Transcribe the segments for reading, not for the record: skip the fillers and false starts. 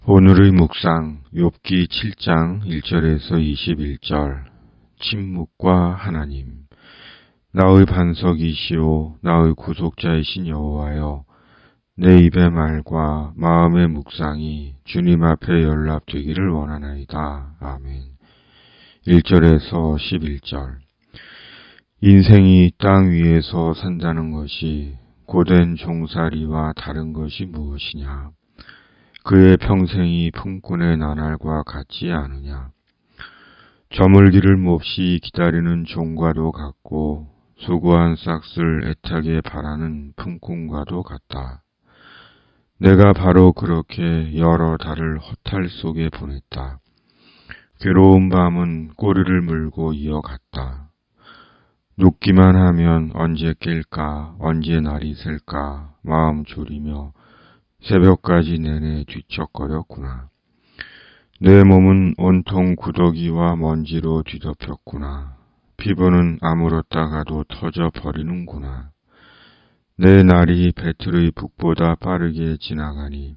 오늘의 묵상 욥기 7장 1절에서 21절. 침묵과 하나님. 나의 반석이시오 나의 구속자이신 여호와여, 내 입의 말과 마음의 묵상이 주님 앞에 연락되기를 원하나이다. 아멘. 1절에서 11절. 인생이 땅 위에서 산다는 것이 고된 종살이와 다른 것이 무엇이냐? 그의 평생이 품꾼의 나날과 같지 않으냐? 저물기를 몹시 기다리는 종과도 같고 수고한 싹을 애타게 바라는 품꾼과도 같다. 내가 바로 그렇게 여러 달을 허탈 속에 보냈다. 괴로운 밤은 꼬리를 물고 이어갔다. 눕기만 하면 언제 깰까, 언제 날이 셀까 마음 졸이며 새벽까지 내내 뒤척거렸구나. 내 몸은 온통 구더기와 먼지로 뒤덮였구나. 피부는 아물었다가도 터져버리는구나. 내 날이 배틀의 북보다 빠르게 지나가니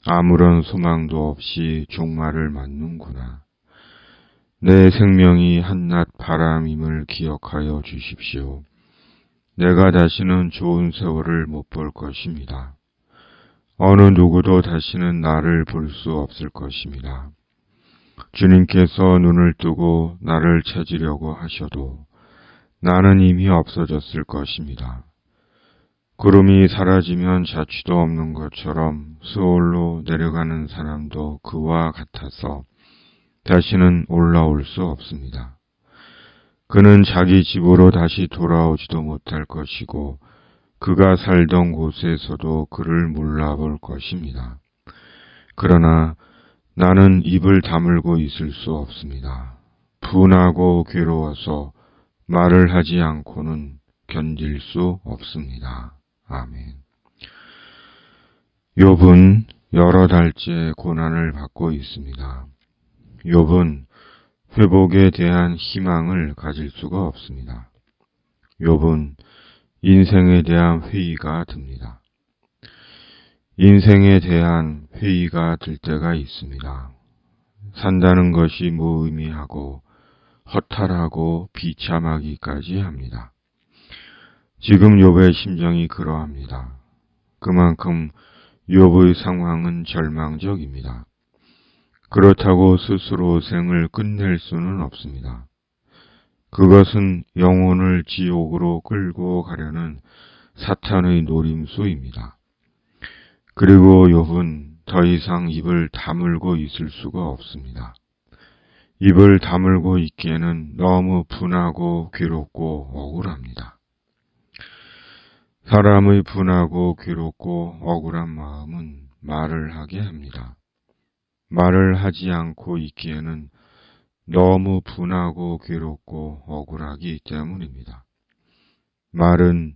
아무런 소망도 없이 종말을 맞는구나. 내 생명이 한낱 바람임을 기억하여 주십시오. 내가 다시는 좋은 세월을 못 볼 것입니다. 어느 누구도 다시는 나를 볼 수 없을 것입니다. 주님께서 눈을 뜨고 나를 찾으려고 하셔도 나는 이미 없어졌을 것입니다. 구름이 사라지면 자취도 없는 것처럼 스올로 내려가는 사람도 그와 같아서 다시는 올라올 수 없습니다. 그는 자기 집으로 다시 돌아오지도 못할 것이고 그가 살던 곳에서도 그를 몰라볼 것입니다. 그러나 나는 입을 다물고 있을 수 없습니다. 분하고 괴로워서 말을 하지 않고는 견딜 수 없습니다. 아멘. 욥은 여러 달째 고난을 받고 있습니다. 욥은 회복에 대한 희망을 가질 수가 없습니다. 욥은 인생에 대한 회의가 듭니다. 인생에 대한 회의가 들 때가 있습니다. 산다는 것이 무의미하고 허탈하고 비참하기까지 합니다. 지금 욥의 심정이 그러합니다. 그만큼 욥의 상황은 절망적입니다. 그렇다고 스스로 생을 끝낼 수는 없습니다. 그것은 영혼을 지옥으로 끌고 가려는 사탄의 노림수입니다. 그리고 욥은 더 이상 입을 다물고 있을 수가 없습니다. 입을 다물고 있기에는 너무 분하고 괴롭고 억울합니다. 사람의 분하고 괴롭고 억울한 마음은 말을 하게 합니다. 말을 하지 않고 있기에는 너무 분하고 괴롭고 억울하기 때문입니다. 말은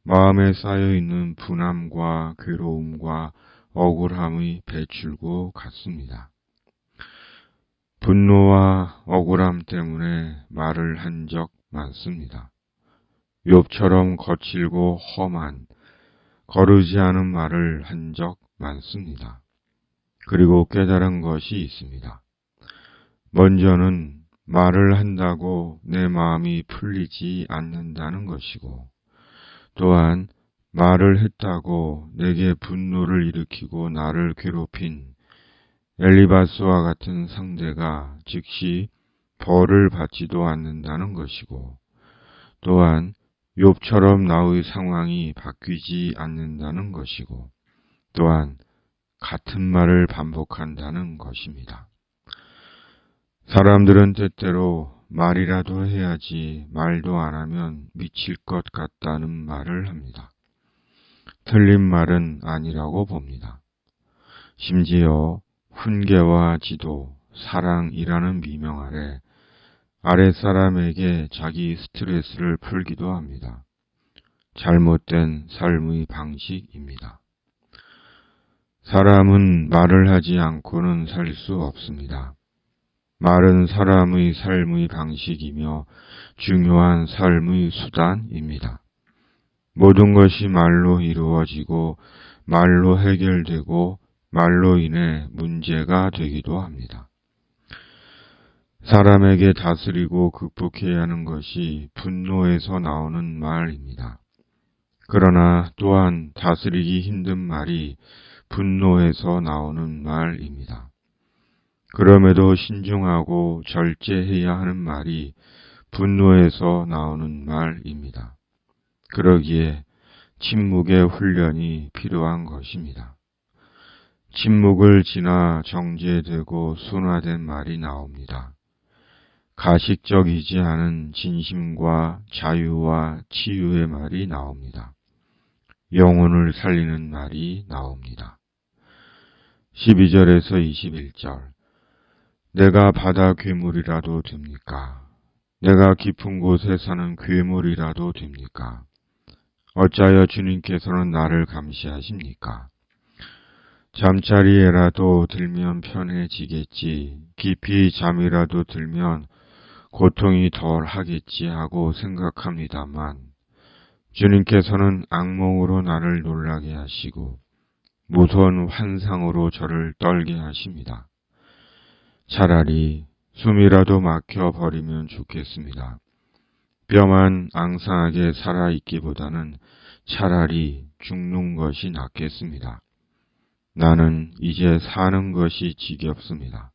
마음에 쌓여있는 분함과 괴로움과 억울함의 배출구 같습니다. 분노와 억울함 때문에 말을 한 적 많습니다. 욥처럼 거칠고 험한, 거르지 않은 말을 한 적 많습니다. 그리고 깨달은 것이 있습니다. 먼저는 말을 한다고 내 마음이 풀리지 않는다는 것이고, 또한 말을 했다고 내게 분노를 일으키고 나를 괴롭힌 엘리바스와 같은 상대가 즉시 벌을 받지도 않는다는 것이고, 또한 욥처럼 나의 상황이 바뀌지 않는다는 것이고, 또한 같은 말을 반복한다는 것입니다. 사람들은 때때로 말이라도 해야지 말도 안 하면 미칠 것 같다는 말을 합니다. 틀린 말은 아니라고 봅니다. 심지어 훈계와 지도, 사랑이라는 미명 아래 아랫사람에게 자기 스트레스를 풀기도 합니다. 잘못된 삶의 방식입니다. 사람은 말을 하지 않고는 살 수 없습니다. 말은 사람의 삶의 방식이며 중요한 삶의 수단입니다. 모든 것이 말로 이루어지고 말로 해결되고 말로 인해 문제가 되기도 합니다. 사람에게 다스리고 극복해야 하는 것이 분노에서 나오는 말입니다. 그러나 또한 다스리기 힘든 말이 분노에서 나오는 말입니다. 그럼에도 신중하고 절제해야 하는 말이 분노에서 나오는 말입니다. 그러기에 침묵의 훈련이 필요한 것입니다. 침묵을 지나 정제되고 순화된 말이 나옵니다. 가식적이지 않은 진심과 자유와 치유의 말이 나옵니다. 영혼을 살리는 말이 나옵니다. 12절에서 21절 내가 바다 괴물이라도 됩니까? 내가 깊은 곳에 사는 괴물이라도 됩니까? 어찌하여 주님께서는 나를 감시하십니까? 잠자리에라도 들면 편해지겠지, 깊이 잠이라도 들면 고통이 덜 하겠지 하고 생각합니다만 주님께서는 악몽으로 나를 놀라게 하시고 무서운 환상으로 저를 떨게 하십니다. 차라리 숨이라도 막혀버리면 좋겠습니다. 뼈만 앙상하게 살아있기보다는 차라리 죽는 것이 낫겠습니다. 나는 이제 사는 것이 지겹습니다.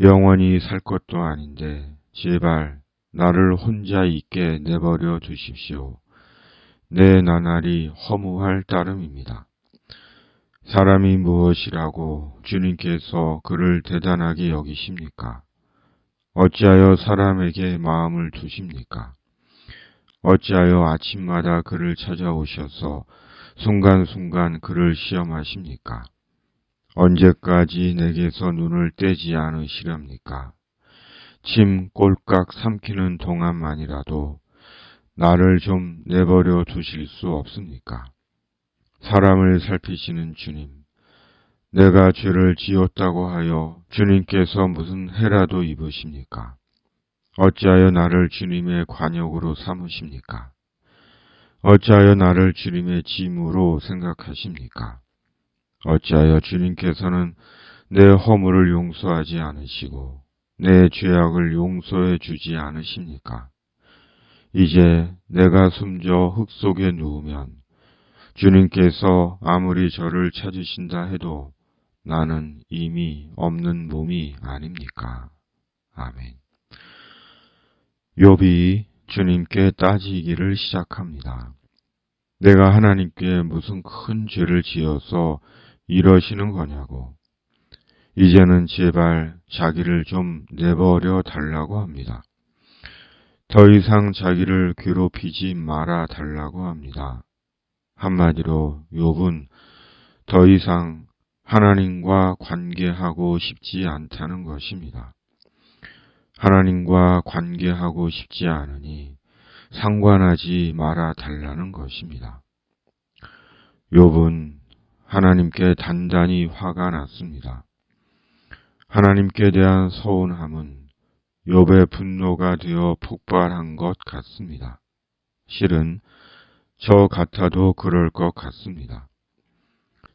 영원히 살 것도 아닌데 제발 나를 혼자 있게 내버려 두십시오. 내 나날이 허무할 따름입니다. 사람이 무엇이라고 주님께서 그를 대단하게 여기십니까? 어찌하여 사람에게 마음을 두십니까? 어찌하여 아침마다 그를 찾아오셔서 순간순간 그를 시험하십니까? 언제까지 내게서 눈을 떼지 않으시렵니까? 침 꼴깍 삼키는 동안만이라도 나를 좀 내버려 두실 수 없습니까? 사람을 살피시는 주님, 내가 죄를 지었다고 하여 주님께서 무슨 해라도 입으십니까? 어찌하여 나를 주님의 관역으로 삼으십니까? 어찌하여 나를 주님의 짐으로 생각하십니까? 어찌하여 주님께서는 내 허물을 용서하지 않으시고 내 죄악을 용서해 주지 않으십니까? 이제 내가 숨져 흙 속에 누우면 주님께서 아무리 저를 찾으신다 해도 나는 이미 없는 몸이 아닙니까? 아멘. 욥이 주님께 따지기를 시작합니다. 내가 하나님께 무슨 큰 죄를 지어서 이러시는 거냐고. 이제는 제발 자기를 좀 내버려 달라고 합니다. 더 이상 자기를 괴롭히지 말아 달라고 합니다. 한마디로 욥은 더 이상 하나님과 관계하고 싶지 않다는 것입니다. 하나님과 관계하고 싶지 않으니 상관하지 말아 달라는 것입니다. 욥은 하나님께 단단히 화가 났습니다. 하나님께 대한 서운함은 욥의 분노가 되어 폭발한 것 같습니다. 실은 저 같아도 그럴 것 같습니다.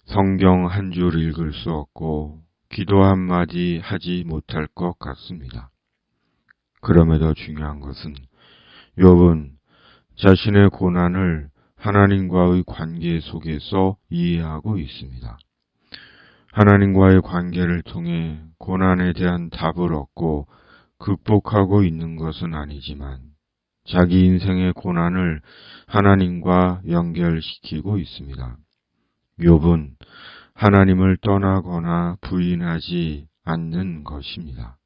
성경 한 줄 읽을 수 없고 기도 한마디 하지 못할 것 같습니다. 그럼에도 중요한 것은 욥은 자신의 고난을 하나님과의 관계 속에서 이해하고 있습니다. 하나님과의 관계를 통해 고난에 대한 답을 얻고 극복하고 있는 것은 아니지만 자기 인생의 고난을 하나님과 연결시키고 있습니다. 욥은 하나님을 떠나거나 부인하지 않는 것입니다.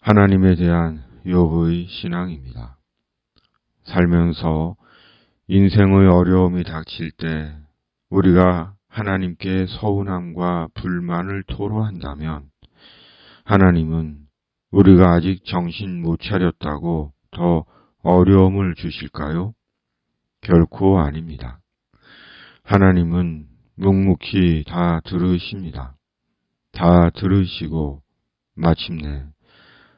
하나님에 대한 욥의 신앙입니다. 살면서 인생의 어려움이 닥칠 때 우리가 하나님께 서운함과 불만을 토로한다면 하나님은 우리가 아직 정신 못 차렸다고 더 어려움을 주실까요? 결코 아닙니다. 하나님은 묵묵히 다 들으십니다. 다 들으시고 마침내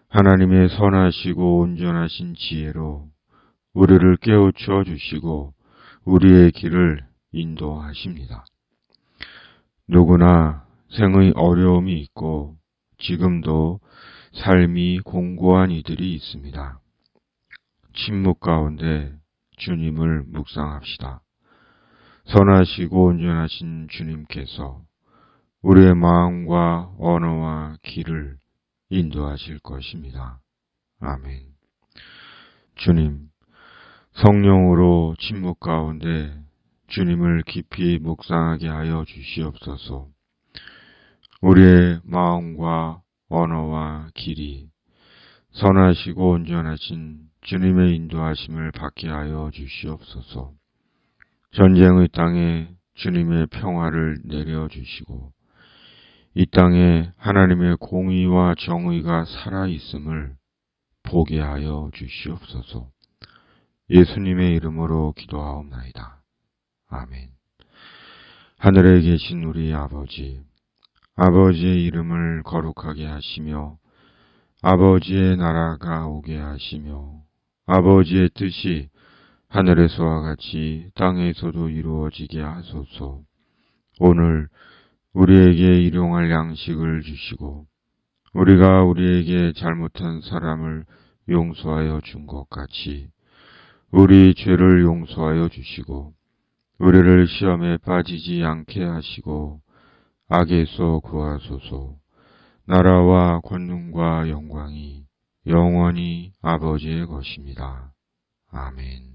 하나님의 선하시고 온전하신 지혜로 우리를 깨우쳐 주시고 우리의 길을 인도하십니다. 누구나 생의 어려움이 있고 지금도 삶이 공고한 이들이 있습니다. 침묵 가운데 주님을 묵상합시다. 선하시고 온전하신 주님께서 우리의 마음과 언어와 길을 인도하실 것입니다. 아멘. 주님, 성령으로 침묵 가운데 주님을 깊이 묵상하게 하여 주시옵소서. 우리의 마음과 언어와 길이 선하시고 온전하신 주님의 인도하심을 받게 하여 주시옵소서. 전쟁의 땅에 주님의 평화를 내려주시고 이 땅에 하나님의 공의와 정의가 살아있음을 보게 하여 주시옵소서. 예수님의 이름으로 기도하옵나이다. 아멘. 하늘에 계신 우리 아버지, 아버지의 이름을 거룩하게 하시며 아버지의 나라가 오게 하시며 아버지의 뜻이 하늘에서와 같이 땅에서도 이루어지게 하소서. 오늘 우리에게 일용할 양식을 주시고 우리가 우리에게 잘못한 사람을 용서하여 준 것 같이 우리 죄를 용서하여 주시고 우리를 시험에 빠지지 않게 하시고 악에서 구하소서. 나라와 권능과 영광이 영원히 아버지의 것입니다. 아멘.